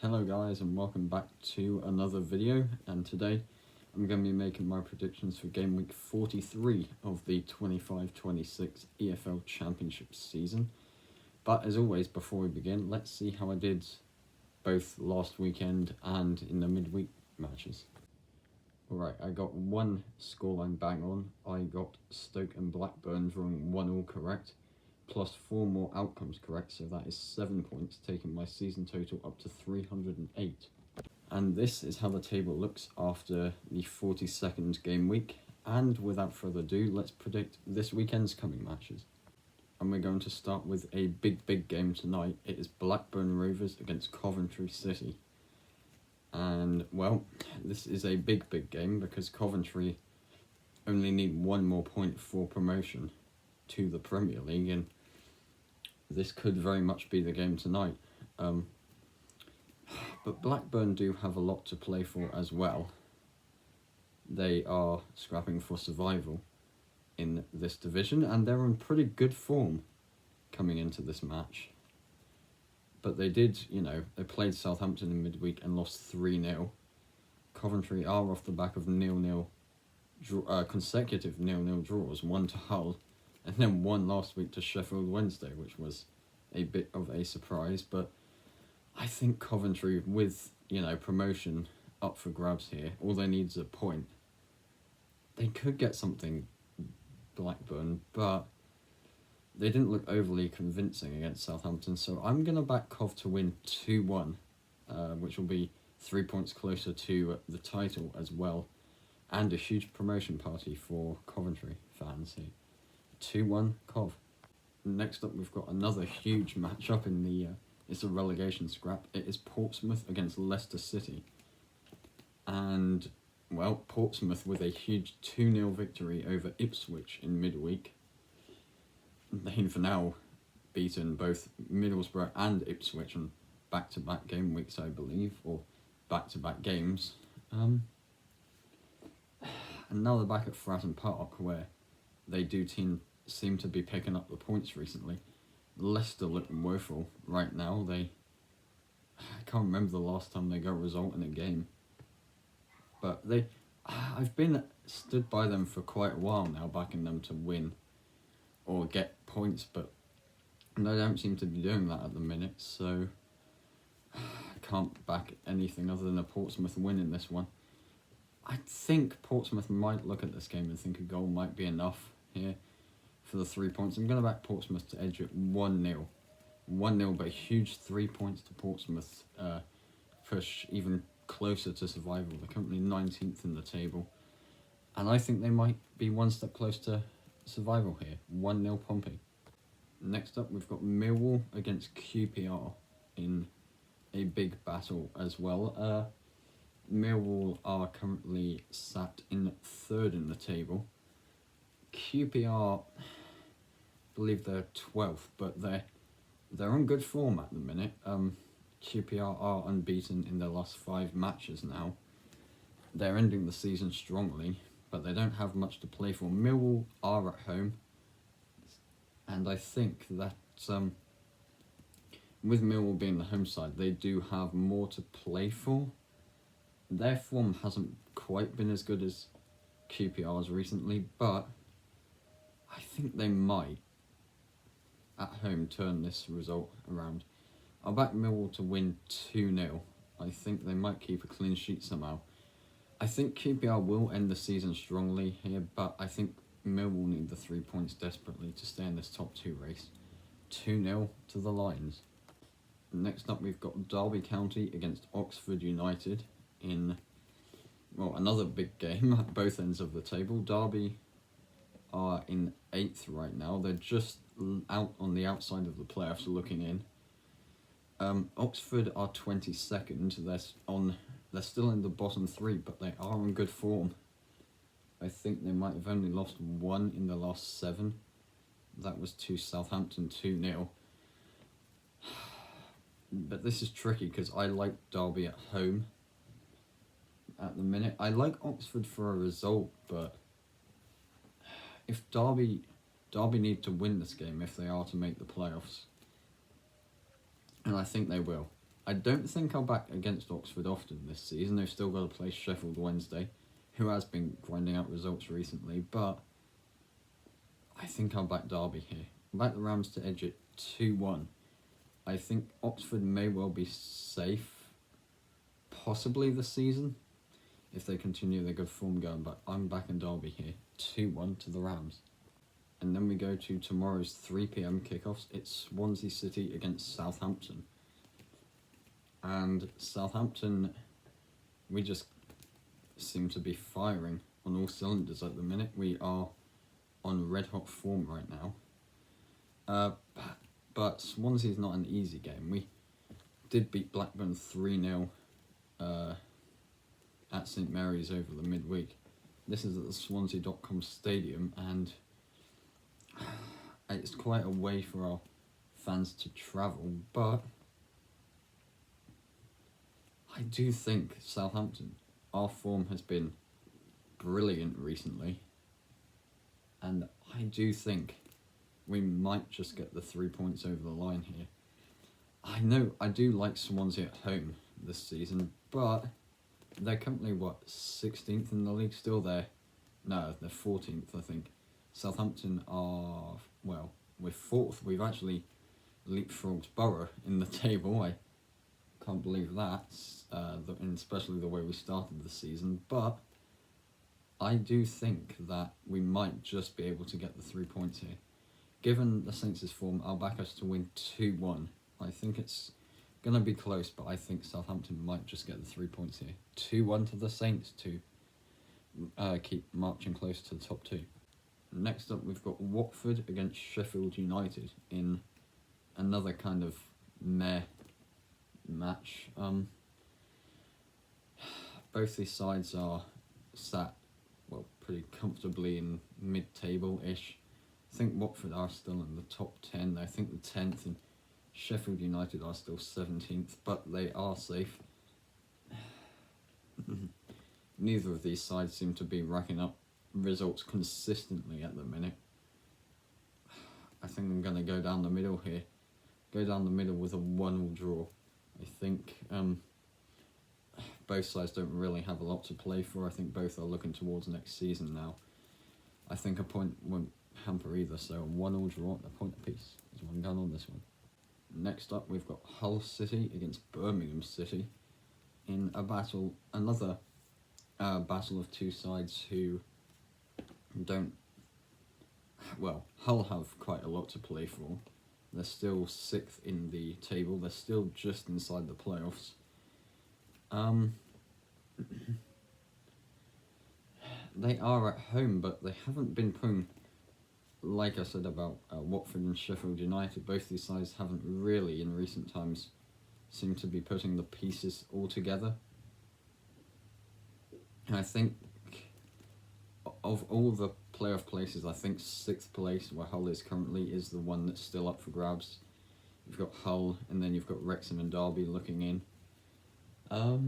Hello guys and welcome back to another video, and today I'm going to be making my predictions for game week 43 of the 25-26 EFL Championship season. But as always, before we begin, let's see how I did both last weekend and in the midweek matches. Alright, I got one scoreline bang on. I got Stoke and Blackburn drawing 1-1 correct, plus 4 more outcomes correct, so that is 7 points, taking my season total up to 308. And this is how the table looks after the 42nd game week, and without further ado, let's predict this weekend's coming matches. And we're going to start with a big game tonight. It is Blackburn Rovers against Coventry City. And, well, this is a big game because Coventry only need 1 more point for promotion to the Premier League, and this could very much be the game tonight. But Blackburn do have a lot to play for as well. They are scrapping for survival in this division, and they're in pretty good form coming into this match. But they did, they played Southampton in midweek and lost 3-0. Coventry are off the back of consecutive 0-0 draws, one to Hull, and then one last week to Sheffield Wednesday, which was a bit of a surprise. But I think Coventry, with, promotion up for grabs here, all they need is a point. They could get something, Blackburn, but they didn't look overly convincing against Southampton, so I'm going to back Cov to win 2-1, which will be 3 points closer to the title as well, and a huge promotion party for Coventry fans here. 2-1 Cov. Next up, we've got another huge matchup in the it's a relegation scrap. It is Portsmouth against Leicester City. And, well, Portsmouth with a huge 2-0 victory over Ipswich in midweek. They've now beaten both Middlesbrough and Ipswich on back-to-back game weeks, I believe, or back-to-back games. And now they're back at Fratton Park, where they do seem to be picking up the points recently. Leicester look woeful right now. I can't remember the last time they got a result in a game. But I've been stood by them for quite a while now, backing them to win or get points, but they don't seem to be doing that at the minute, so I can't back anything other than a Portsmouth win in this one. I think Portsmouth might look at this game and think a goal might be enough here for the 3 points. I'm going to back Portsmouth to edge it 1-0. 1-0, but a huge 3 points to Portsmouth, push even closer to survival. They're currently 19th in the table, and I think they might be one step close to survival here. 1-0 Pompey. Next up, we've got Millwall against QPR in a big battle as well. Millwall are currently sat in 3rd in the table. QPR, I believe they're 12th, but they're on good form at the minute. QPR are unbeaten in their last 5 matches now. They're ending the season strongly, but they don't have much to play for. Millwall are at home, and I think that with Millwall being the home side, they do have more to play for. Their form hasn't quite been as good as QPR's recently, but I think they might, at home, turn this result around. I'll back Millwall to win 2-0. I think they might keep a clean sheet somehow. I think QPR will end the season strongly here, but I think Millwall need the 3 points desperately to stay in this top 2 race. 2-0 to the Lions. Next up, we've got Derby County against Oxford United in, well, another big game at both ends of the table. Derby are in 8th right now. They're just out on the outside of the playoffs looking in. Oxford are 22nd. They're still in the bottom 3, but they are in good form. I think they might have only lost 1 in the last 7. That was to Southampton 2-0. But this is tricky because I like Derby at home at the minute. I like Oxford for a result, but if Derby need to win this game if they are to make the playoffs, and I think they will. I don't think I'll back against Oxford often this season. They've still got to play Sheffield Wednesday, who has been grinding out results recently, but I think I'll back Derby here. I'll back the Rams to edge it 2-1. I think Oxford may well be safe, possibly this season, if they continue their good form going, but I'm backing Derby here, 2-1 to the Rams. And then we go to tomorrow's 3 p.m. kickoffs. It's Swansea City against Southampton. And Southampton, we just seem to be firing on all cylinders at the minute. We are on red-hot form right now. But Swansea's not an easy game. We did beat Blackburn 3-0 at St Mary's over the midweek. This is at the Swansea.com stadium, and it's quite a way for our fans to travel, but I do think Southampton, our form has been brilliant recently, and I do think we might just get the 3 points over the line here. I know I do like Swansea at home this season, but they're currently, 16th in the league? Still there? No, they're 14th, I think. Southampton are, we're 4th. We've actually leapfrogged Borough in the table. I can't believe that, and especially the way we started the season. But I do think that we might just be able to get the 3 points here. Given the Saints' form, I'll back us to win 2-1. I think it's going to be close, but I think Southampton might just get the 3 points here. 2-1 to the Saints to keep marching close to the top 2. Next up, we've got Watford against Sheffield United in another kind of meh match. Both these sides are sat, pretty comfortably in mid-table-ish. I think Watford are still in the top 10. I think the 10th, and Sheffield United are still 17th, but they are safe. Neither of these sides seem to be racking up results consistently at the minute. I think I'm going to go down the middle here. Go down the middle with a 1-1 draw. I think both sides don't really have a lot to play for. I think both are looking towards next season now. I think a point won't hamper either, so a 1-1 draw, a point apiece is what I'm going on this one. Next up, we've got Hull City against Birmingham City in a battle, another battle of two sides who don't, Hull have quite a lot to play for. They're still 6th in the table. They're still just inside the playoffs. They are at home, but they haven't been putting, like I said about Watford and Sheffield United, both these sides haven't really in recent times seemed to be putting the pieces all together. And I think of all the playoff places, I think 6th place, where Hull is currently, is the one that's still up for grabs. You've got Hull, and then you've got Wrexham and Derby looking in. I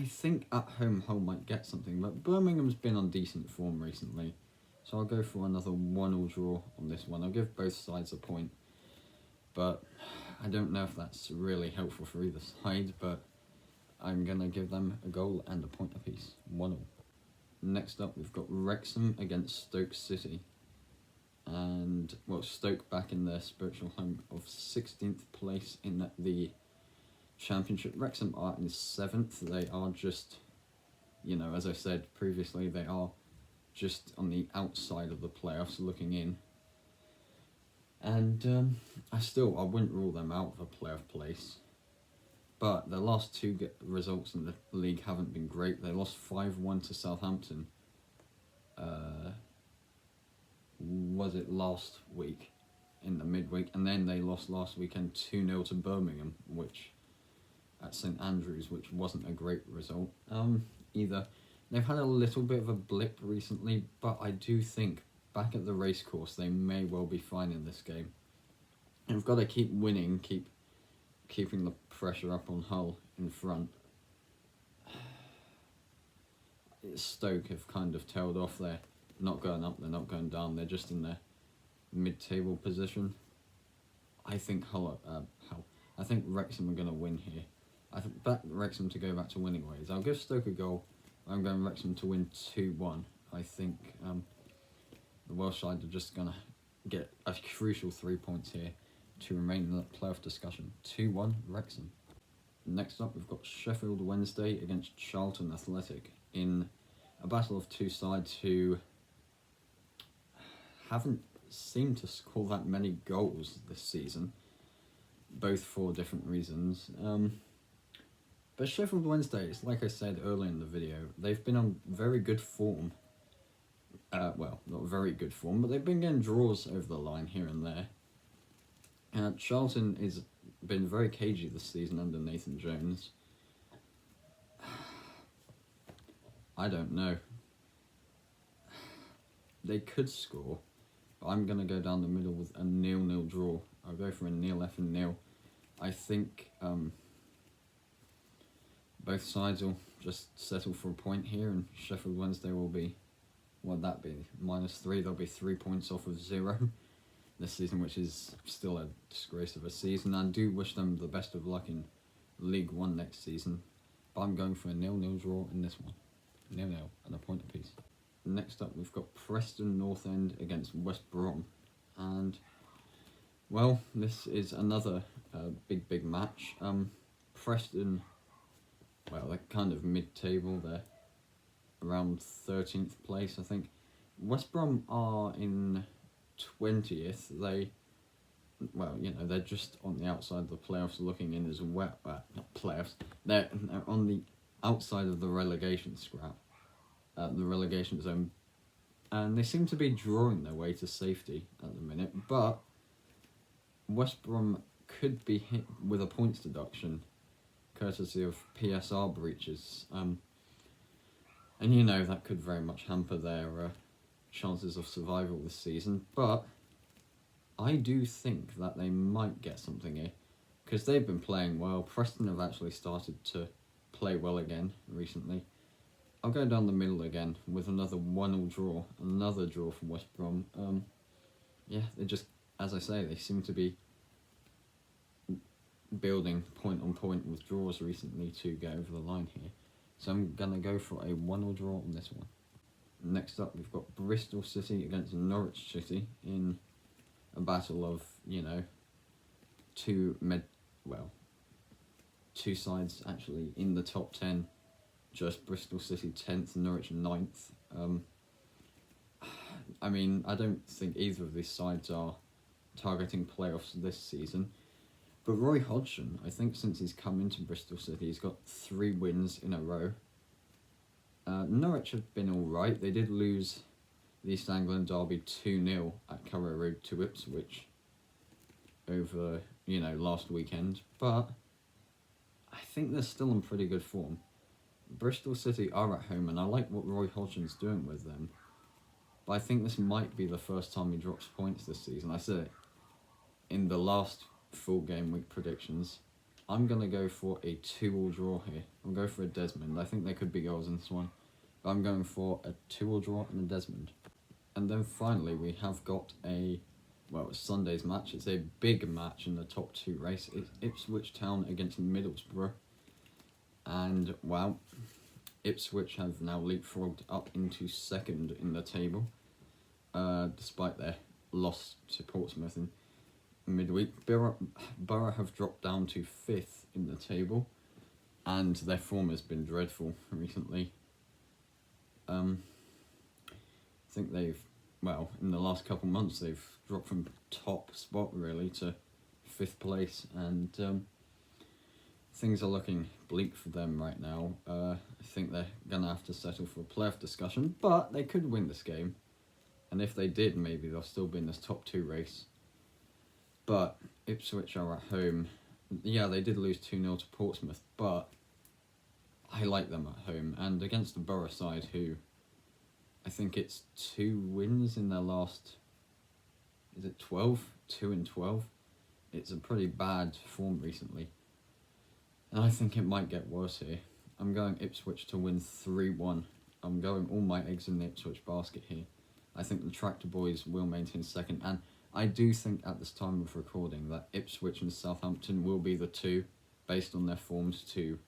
think at home Hull might get something, but Birmingham's been on decent form recently, so I'll go for another 1-1 draw on this one. I'll give both sides a point, but I don't know if that's really helpful for either side, but I'm going to give them a goal and a point apiece, 1-1. Next up, we've got Wrexham against Stoke City, and Stoke back in their spiritual home of 16th place in the Championship. Wrexham are in 7th. They are just, as I said previously, they are just on the outside of the playoffs looking in. And I wouldn't rule them out of a playoff place. But their last two results in the league haven't been great. They lost 5-1 to Southampton. Was it last week in the midweek? And then they lost last weekend 2-0 to Birmingham, at St Andrews, which wasn't a great result either. They've had a little bit of a blip recently, but I do think back at the racecourse they may well be fine in this game. And we've got to keep winning, keeping the pressure up on Hull in front. Stoke have kind of tailed off. They're not going up, they're not going down, they're just in their mid-table position. I think I think Wrexham are going to win here. I back Wrexham to go back to winning ways. I'll give Stoke a goal. I'm going Wrexham to win 2-1. I think the Welsh side are just going to get a crucial 3 points here to remain in the playoff discussion. 2-1 Wrexham. Next up, we've got Sheffield Wednesday against Charlton Athletic in a battle of two sides who haven't seemed to score that many goals this season, both for different reasons. But Sheffield Wednesday, it's like I said earlier in the video, they've been on very good form. Well, not very good form, but they've been getting draws over the line here and there. Charlton has been very cagey this season under Nathan Jones. I don't know. They could score, but I'm going to go down the middle with a 0-0 draw. I'll go for a 0-0. I think both sides will just settle for a point here, and Sheffield Wednesday will be, what would that be, -3. They'll be 3 points off of 0 this season, which is still a disgrace of a season. I do wish them the best of luck in League One next season, but I'm going for a 0-0 draw in this one. 0-0 and a point apiece. Next up, we've got Preston North End against West Brom, and well, this is another big match. Preston, well, they're kind of mid-table. They're around 13th place, I think. West Brom are in 20th. Well, you know, they're just on the outside of the playoffs looking in as well. Not playoffs. They're on the outside of the relegation scrap. The relegation zone. And they seem to be drawing their way to safety at the minute. But West Brom could be hit with a points deduction courtesy of PSR breaches. And you know, that could very much hamper their chances of survival this season. But I do think that they might get something here, because they've been playing well. Preston have actually started to play well again recently. I'll go down the middle again with another 1-0 draw. Another draw from West Brom. Yeah, they just, as I say, they seem to be building point on point with draws recently to get over the line here. So I'm going to go for a 1-0 draw on this one. Next up, we've got Bristol City against Norwich City in a battle of, you know, two sides actually in the top 10. Just Bristol City 10th, Norwich 9th. I mean, I don't think either of these sides are targeting playoffs this season. But Roy Hodgson, I think since he's come into Bristol City, he's got 3 wins in a row. Norwich have been alright. They did lose the East Anglian derby 2-0 at Carrow Road to Ipswich over, you know, last weekend. But I think they're still in pretty good form. Bristol City are at home, and I like what Roy Hodgson's doing with them. But I think this might be the first time he drops points this season. I said it in the last full game week predictions. I'm going to go for a 2-2 draw here. I'll go for a Desmond. I think there could be goals in this one. But I'm going for a 2-2 draw and a Desmond. And then finally we have got it's Sunday's match. It's a big match in the top 2 race. It's Ipswich Town against Middlesbrough. And, well, Ipswich have now leapfrogged up into 2nd in the table, despite their loss to Portsmouth in midweek. Borough have dropped down to 5th in the table, and their form has been dreadful recently. I think they've, in the last couple months, they've dropped from top spot, really, to 5th place, and things are looking bleak for them right now. I think they're going to have to settle for a playoff discussion, but they could win this game. And if they did, maybe they'll still be in this top 2 race. But Ipswich are at home. Yeah, they did lose 2-0 to Portsmouth, but I like them at home. And against the Borough side, who I think it's 2 wins in their last, is it 12? 2-12. It's a pretty bad form recently. And I think it might get worse here. I'm going Ipswich to win 3-1. I'm going all my eggs in the Ipswich basket here. I think the Tractor Boys will maintain 2nd. And I do think at this time of recording that Ipswich and Southampton will be the two, based on their forms, to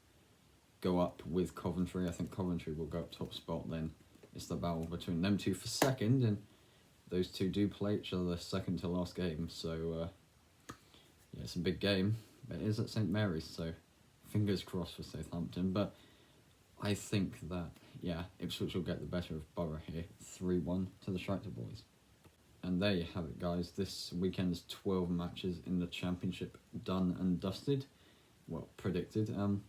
go up with Coventry. I think Coventry will go up top spot, then it's the battle between them two for second, and those two do play each other second to last game, so yeah, it's a big game. It is at St Mary's, so fingers crossed for Southampton, but I think that, yeah, Ipswich will get the better of Borough here, 3-1 to the Tractor Boys. And there you have it, guys. This weekend's 12 matches in the Championship done and dusted. Well, predicted. And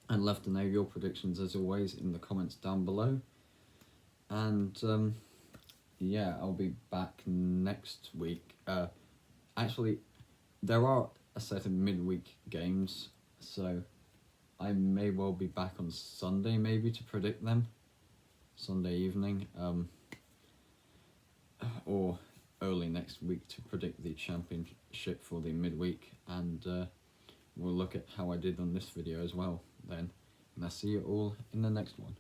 left to know your predictions, as always, in the comments down below. And, yeah, I'll be back next week. Actually, there are a set of midweek games, so I may well be back on Sunday, maybe, to predict them. Sunday evening. Or early next week to predict the Championship for the midweek, and we'll look at how I did on this video as well then, and I'll see you all in the next one.